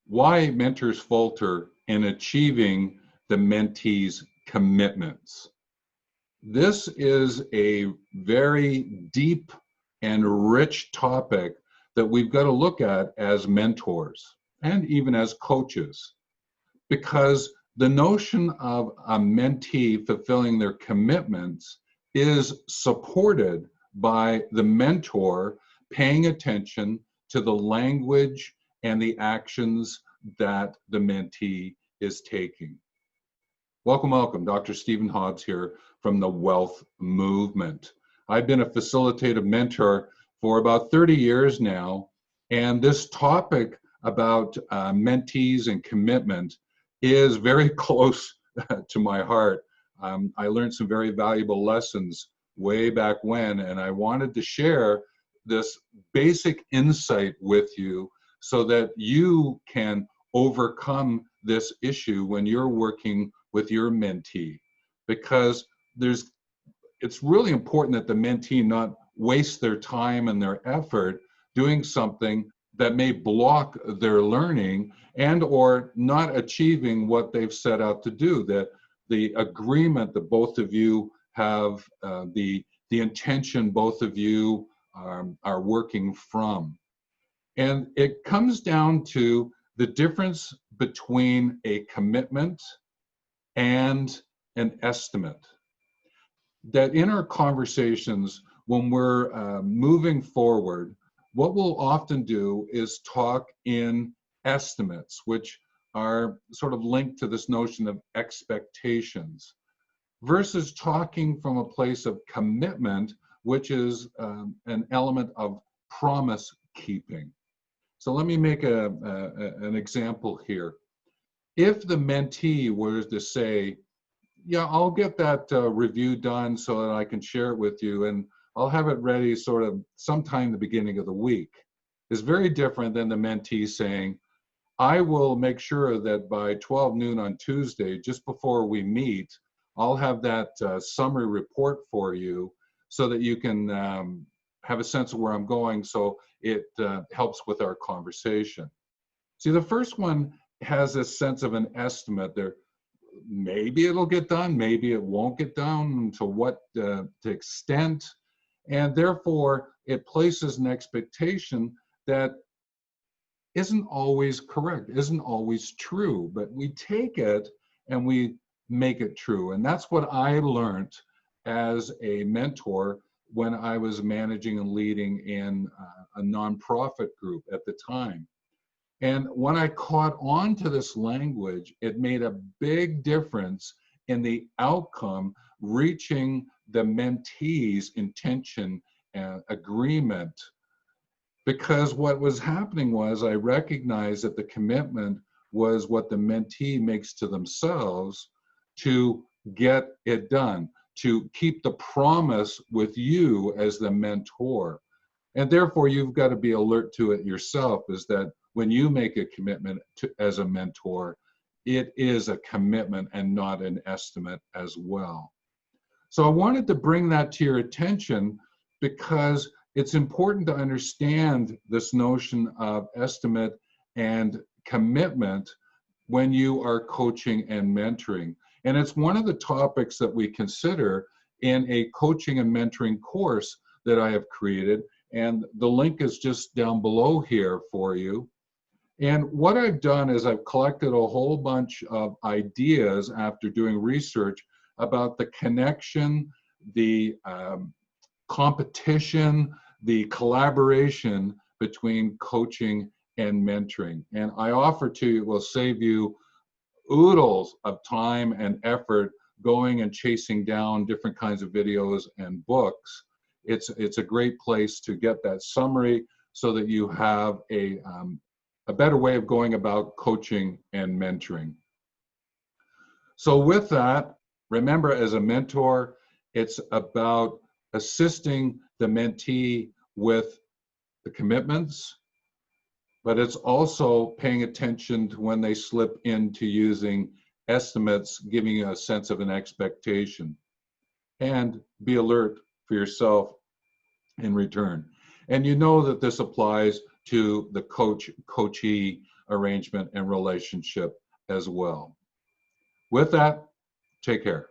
Why mentors falter in achieving the mentee's commitments. This is a very deep and rich topic that we've got to look at as mentors and even as coaches, because the notion of a mentee fulfilling their commitments is supported by the mentor paying attention to the language and the actions that the mentee is taking. Welcome. Dr. Stephen Hobbs here from the Wealth Movement. I've been a facilitative mentor for about 30 years now, and this topic about mentees and commitment is very close to my heart. I learned some very valuable lessons way back when, and I wanted to share this basic insight with you so that you can overcome this issue when you're working with your mentee, because it's really important that the mentee not waste their time and their effort doing something that may block their learning and or not achieving what they've set out to do, that the agreement that both of you have, the intention both of you are working from. And it comes down to the difference between a commitment and an estimate. That in our conversations, when we're moving forward, what we'll often do is talk in estimates, which are sort of linked to this notion of expectations, versus talking from a place of commitment, which is an element of promise keeping. So let me make an example here. If the mentee were to say, yeah, I'll get that review done so that I can share it with you, and I'll have it ready sort of sometime the beginning of the week, is very different than the mentee saying, I will make sure that by 12 noon on Tuesday, just before we meet, I'll have that summary report for you so that you can have a sense of where I'm going, so it helps with our conversation. See, the first one has a sense of an estimate there. Maybe it'll get done, maybe it won't get done, to what to extent, and therefore it places an expectation that isn't always correct, isn't always true, but we take it and we make it true. And that's what I learned as a mentor when I was managing and leading in a nonprofit group at the time. And when I caught on to this language, it made a big difference in the outcome, reaching the mentee's intention and agreement. Because what was happening was I recognized that the commitment was what the mentee makes to themselves to get it done, to keep the promise with you as the mentor. And therefore, you've got to be alert to it yourself, is that when you make a commitment as a mentor, it is a commitment and not an estimate as well. So I wanted to bring that to your attention because it's important to understand this notion of estimate and commitment when you are coaching and mentoring. And it's one of the topics that we consider in a coaching and mentoring course that I have created. And the link is just down below here for you. And what I've done is I've collected a whole bunch of ideas after doing research about the connection, the competition, the collaboration between coaching and mentoring. And I offer to you, will save you oodles of time and effort going and chasing down different kinds of videos and books. It's a great place to get that summary so that you have a better way of going about coaching and mentoring. So with that, remember, as a mentor, it's about assisting the mentee with the commitments, but it's also paying attention to when they slip into using estimates, giving you a sense of an expectation, and be alert for yourself in return. And you know that this applies to the coach-coachee arrangement and relationship as well. With that, take care.